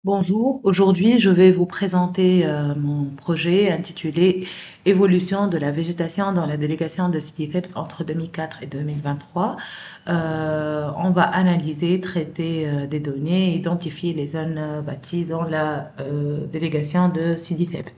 Bonjour, aujourd'hui je vais vous présenter mon projet intitulé Évolution de la végétation dans la délégation de CITIFEP entre 2004 et 2023. On va analyser, traiter des données, identifier les zones bâties dans la délégation de CITIFEP.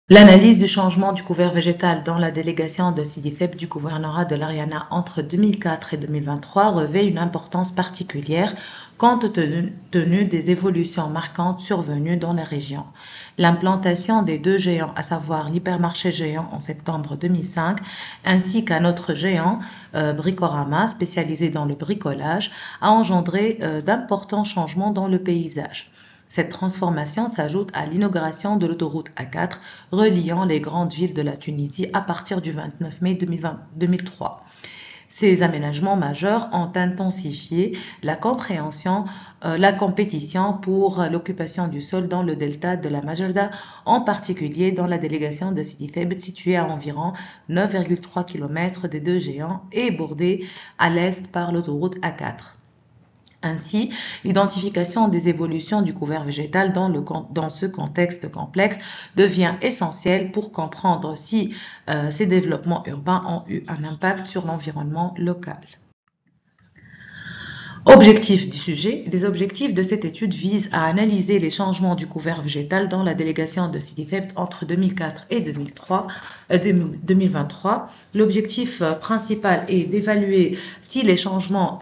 L'analyse du changement du couvert végétal dans la délégation de CIDIFEP du gouvernorat de l'Ariana entre 2004 et 2023 revêt une importance particulière compte tenu des évolutions marquantes survenues dans la région. L'implantation des deux géants, à savoir l'hypermarché géant en septembre 2005 ainsi qu'un autre géant, Bricorama, spécialisé dans le bricolage, a engendré d'importants changements dans le paysage. Cette transformation s'ajoute à l'inauguration de l'autoroute A4 reliant les grandes villes de la Tunisie à partir du 29 mai 2003. Ces aménagements majeurs ont intensifié la compétition pour l'occupation du sol dans le delta de la Majerda, en particulier dans la délégation de Sidi Febit, située à environ 9,3 km des deux géants et bordée à l'est par l'autoroute A4. Ainsi, l'identification des évolutions du couvert végétal dans ce contexte complexe devient essentielle pour comprendre si ces développements urbains ont eu un impact sur l'environnement local. Objectif du sujet. Les objectifs de cette étude visent à analyser les changements du couvert végétal dans la délégation de CITIFEP entre 2004 et 2023. L'objectif principal est d'évaluer si les changements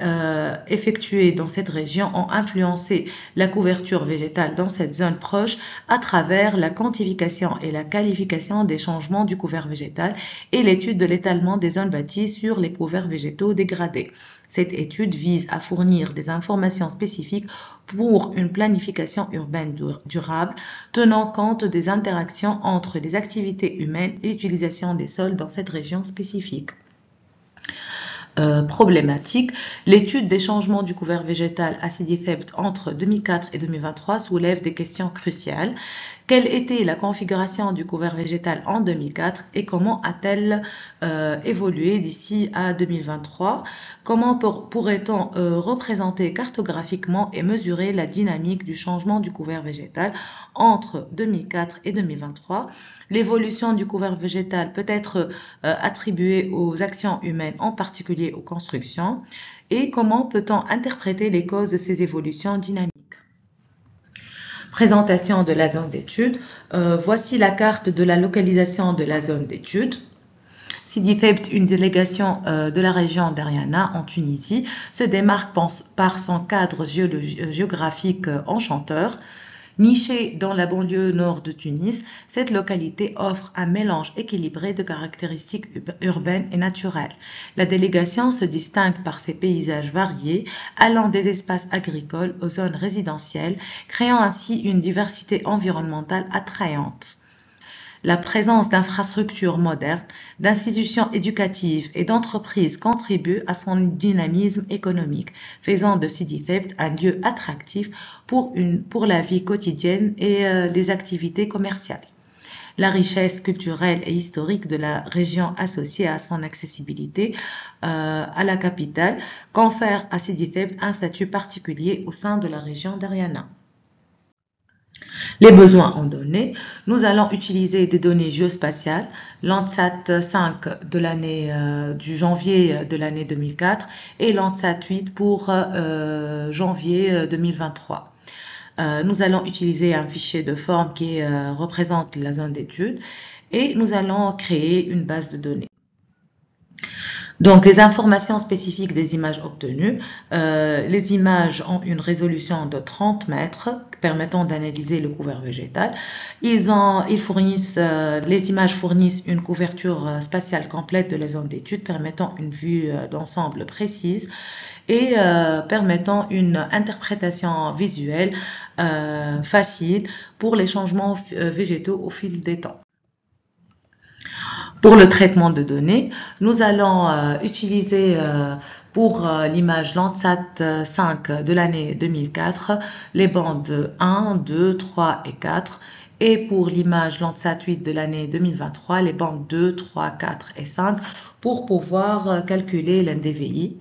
effectués dans cette région ont influencé la couverture végétale dans cette zone proche à travers la quantification et la qualification des changements du couvert végétal et l'étude de l'étalement des zones bâties sur les couverts végétaux dégradés. Cette étude vise à fournir des informations spécifiques pour une planification urbaine durable, tenant compte des interactions entre les activités humaines et l'utilisation des sols dans cette région spécifique. Problématique, l'étude des changements du couvert végétal à CIDIFEP entre 2004 et 2023 soulève des questions cruciales. Quelle était la configuration du couvert végétal en 2004 et comment a-t-elle évolué d'ici à 2023? Comment pourrait-on représenter cartographiquement et mesurer la dynamique du changement du couvert végétal entre 2004 et 2023? L'évolution du couvert végétal peut être attribuée aux actions humaines, en particulier aux constructions. Et comment peut-on interpréter les causes de ces évolutions dynamiques? Présentation de la zone d'étude. Voici la carte de la localisation de la zone d'étude. CIDIFEP, une délégation de la région d'Ariana en Tunisie, se démarque par son cadre géographique enchanteur. Nichée dans la banlieue nord de Tunis, cette localité offre un mélange équilibré de caractéristiques urbaines et naturelles. La délégation se distingue par ses paysages variés, allant des espaces agricoles aux zones résidentielles, créant ainsi une diversité environnementale attrayante. La présence d'infrastructures modernes, d'institutions éducatives et d'entreprises contribue à son dynamisme économique, faisant de CIDIFEP un lieu attractif pour la vie quotidienne et les activités commerciales. La richesse culturelle et historique de la région associée à son accessibilité à la capitale confère à CIDIFEP un statut particulier au sein de la région d'Ariana. Les besoins en données, nous allons utiliser des données géospatiales, Landsat 5 de l'année du janvier de l'année 2004 et Landsat 8 pour janvier 2023. Nous allons utiliser un fichier de forme qui représente la zone d'étude et nous allons créer une base de données. Donc, les informations spécifiques des images obtenues. Les images ont une résolution de 30 mètres permettant d'analyser le couvert végétal. Les images fournissent une couverture spatiale complète de la zone d'étude permettant une vue d'ensemble précise et permettant une interprétation visuelle facile pour les changements végétaux au fil des temps. Pour le traitement de données, nous allons utiliser pour l'image Landsat 5 de l'année 2004 les bandes 1, 2, 3 et 4 et pour l'image Landsat 8 de l'année 2023 les bandes 2, 3, 4 et 5 pour pouvoir calculer l'NDVI.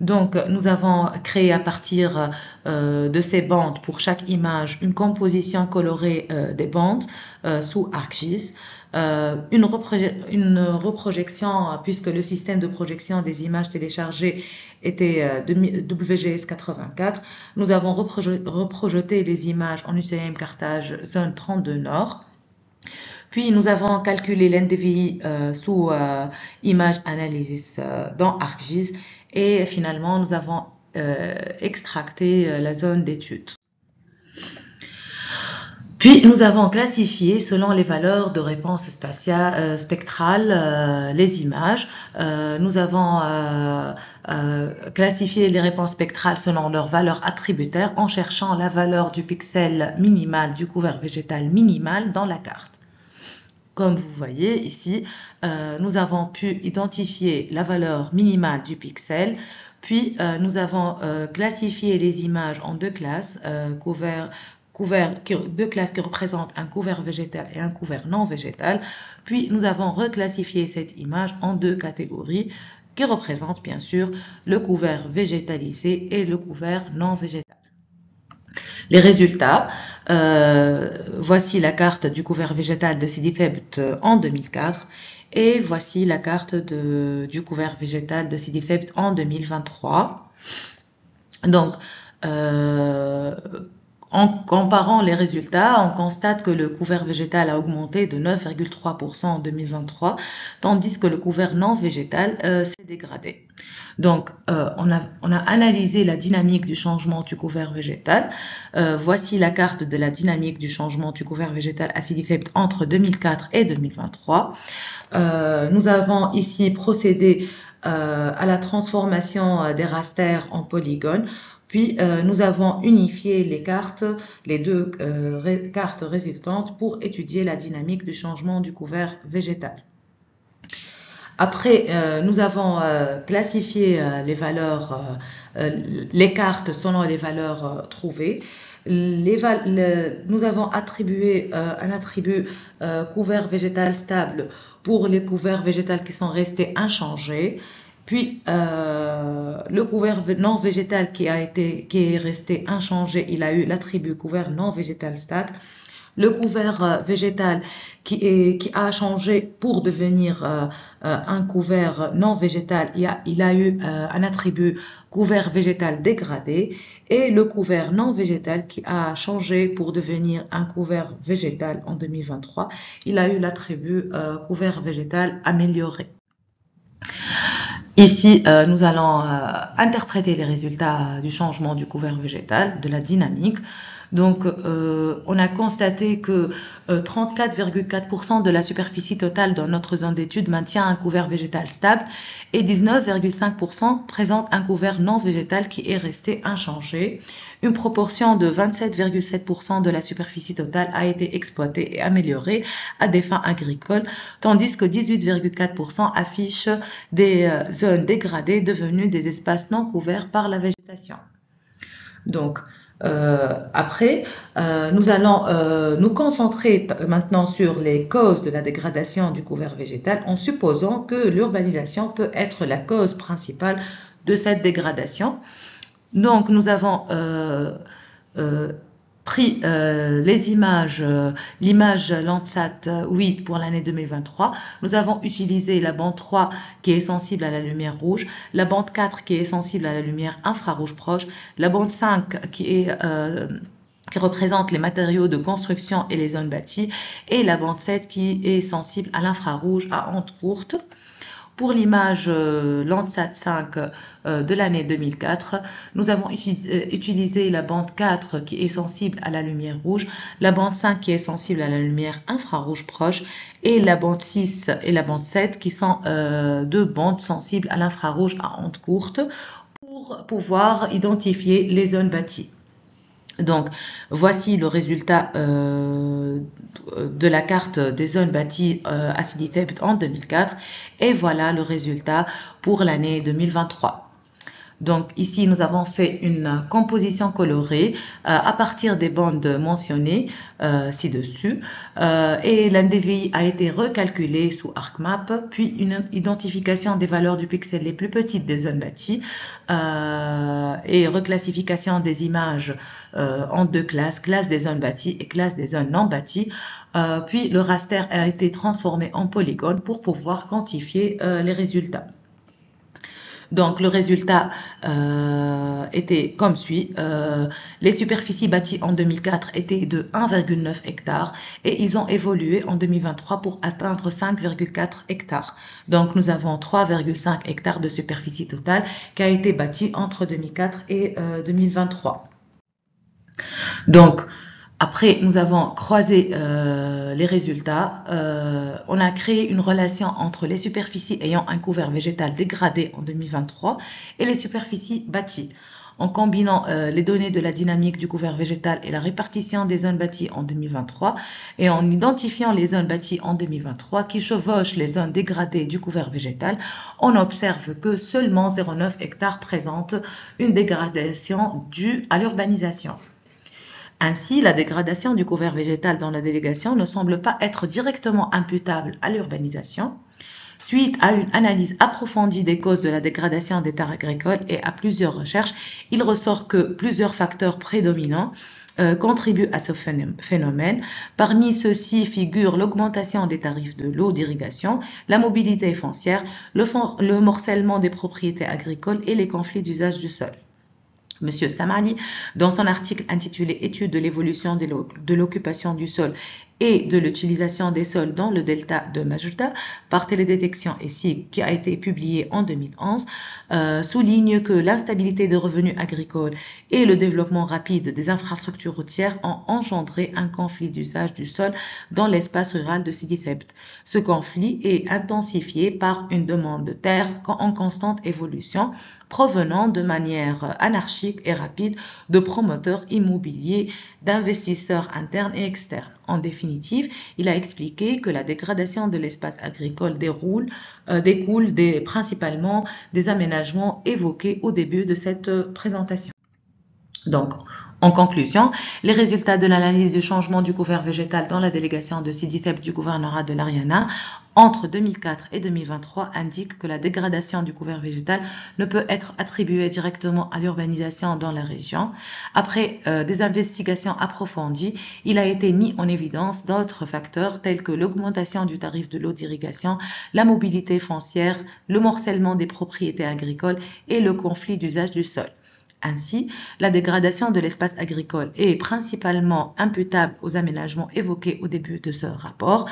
Donc, nous avons créé à partir de ces bandes pour chaque image une composition colorée des bandes sous ArcGIS. Une reprojection, puisque le système de projection des images téléchargées était WGS 84. Nous avons reprojeté les images en UCM Carthage zone 32 Nord. Puis nous avons calculé l'NDVI sous Image Analysis dans ArcGIS et finalement nous avons extracté la zone d'étude. Puis nous avons classifié selon les valeurs de réponse spectrale les images. Nous avons classifié les réponses spectrales selon leur valeur attributaire en cherchant la valeur du pixel minimal du couvert végétal minimal dans la carte. Comme vous voyez ici, nous avons pu identifier la valeur minimale du pixel, puis nous avons classifié les images en deux classes, deux classes qui représentent un couvert végétal et un couvert non végétal, puis nous avons reclassifié cette image en deux catégories qui représentent bien sûr le couvert végétalisé et le couvert non végétal. Les résultats, voici la carte du couvert végétal de Sidi Febt en 2004 et voici la carte du couvert végétal de Sidi Febt en 2023. Donc, en comparant les résultats, on constate que le couvert végétal a augmenté de 9,3% en 2023, tandis que le couvert non végétal s'est dégradé. Donc, on a analysé la dynamique du changement du couvert végétal. Voici la carte de la dynamique du changement du couvert végétal à Sidi Febt entre 2004 et 2023. Nous avons ici procédé à la transformation des rasters en polygones. Puis, nous avons unifié les deux cartes résultantes pour étudier la dynamique du changement du couvert végétal. Après, nous avons classifié les cartes selon les valeurs trouvées. Nous avons attribué un attribut couvert végétal stable pour les couverts végétaux qui sont restés inchangés. Puis, le couvert non végétal qui est resté inchangé, il a eu l'attribut couvert non végétal stable. Le couvert végétal qui a changé pour devenir un couvert non végétal, il a eu un attribut couvert végétal dégradé. Et le couvert non végétal qui a changé pour devenir un couvert végétal en 2023, il a eu l'attribut couvert végétal amélioré. Ici, nous allons interpréter les résultats du changement du couvert végétal, de la dynamique. Donc, on a constaté que 34,4% de la superficie totale dans notre zone d'étude maintient un couvert végétal stable et 19,5% présente un couvert non végétal qui est resté inchangé. Une proportion de 27,7% de la superficie totale a été exploitée et améliorée à des fins agricoles, tandis que 18,4% affichent des zones dégradées devenues des espaces non couverts par la végétation. Donc, après, nous allons nous concentrer maintenant sur les causes de la dégradation du couvert végétal en supposant que l'urbanisation peut être la cause principale de cette dégradation. Donc, nous avons pris les images, l'image Landsat 8 pour l'année 2023. Nous avons utilisé la bande 3 qui est sensible à la lumière rouge, la bande 4 qui est sensible à la lumière infrarouge proche, la bande 5 qui représente les matériaux de construction et les zones bâties, et la bande 7 qui est sensible à l'infrarouge à ondes courtes. Pour l'image Landsat 5 de l'année 2004, nous avons utilisé la bande 4 qui est sensible à la lumière rouge, la bande 5 qui est sensible à la lumière infrarouge proche et la bande 6 et la bande 7 qui sont deux bandes sensibles à l'infrarouge à ondes courtes pour pouvoir identifier les zones bâties. Donc, voici le résultat de la carte des zones bâties à Sidi Febt en 2004 et voilà le résultat pour l'année 2023. Donc ici, nous avons fait une composition colorée à partir des bandes mentionnées ci-dessus et l'NDVI a été recalculé sous ArcMap, puis une identification des valeurs du pixel les plus petites des zones bâties et reclassification des images en deux classes, classe des zones bâties et classe des zones non bâties. Puis le raster a été transformé en polygone pour pouvoir quantifier les résultats. Donc le résultat était comme suit. Les superficies bâties en 2004 étaient de 1,9 hectares et ils ont évolué en 2023 pour atteindre 5,4 hectares. Donc nous avons 3,5 hectares de superficie totale qui a été bâtie entre 2004 et 2023. Donc après, nous avons croisé les résultats. On a créé une relation entre les superficies ayant un couvert végétal dégradé en 2023 et les superficies bâties. En combinant les données de la dynamique du couvert végétal et la répartition des zones bâties en 2023 et en identifiant les zones bâties en 2023 qui chevauchent les zones dégradées du couvert végétal, on observe que seulement 0,9 hectares présentent une dégradation due à l'urbanisation. Ainsi, la dégradation du couvert végétal dans la délégation ne semble pas être directement imputable à l'urbanisation. Suite à une analyse approfondie des causes de la dégradation des terres agricoles et à plusieurs recherches, il ressort que plusieurs facteurs prédominants contribuent à ce phénomène. Parmi ceux-ci figurent l'augmentation des tarifs de l'eau d'irrigation, la mobilité foncière, le morcellement des propriétés agricoles et les conflits d'usage du sol. Monsieur Samani, dans son article intitulé « Étude de l'évolution de l'occupation du sol et de l'utilisation des sols dans le delta de Majorda par télédétection et SIG » qui a été publié en 2011, souligne que l'instabilité des revenus agricoles et le développement rapide des infrastructures routières ont engendré un conflit d'usage du sol dans l'espace rural de Sidi Thebet. Ce conflit est intensifié par une demande de terre en constante évolution provenant de manière anarchique et rapide de promoteurs immobiliers, d'investisseurs internes et externes. En définitive, il a expliqué que la dégradation de l'espace agricole découle principalement des aménagements évoqués au début de cette présentation. Donc, en conclusion, les résultats de l'analyse du changement du couvert végétal dans la délégation de Sidi Thebet du gouvernorat de l'Ariana entre 2004 et 2023 indiquent que la dégradation du couvert végétal ne peut être attribuée directement à l'urbanisation dans la région. Après des investigations approfondies, il a été mis en évidence d'autres facteurs tels que l'augmentation du tarif de l'eau d'irrigation, la mobilité foncière, le morcellement des propriétés agricoles et le conflit d'usage du sol. Ainsi, la dégradation de l'espace agricole est principalement imputable aux aménagements évoqués au début de ce rapport.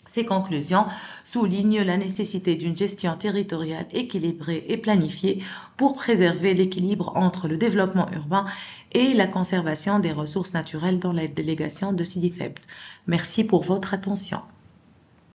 Ces conclusions soulignent la nécessité d'une gestion territoriale équilibrée et planifiée pour préserver l'équilibre entre le développement urbain et la conservation des ressources naturelles dans la délégation de Sidi Thebet. Merci pour votre attention.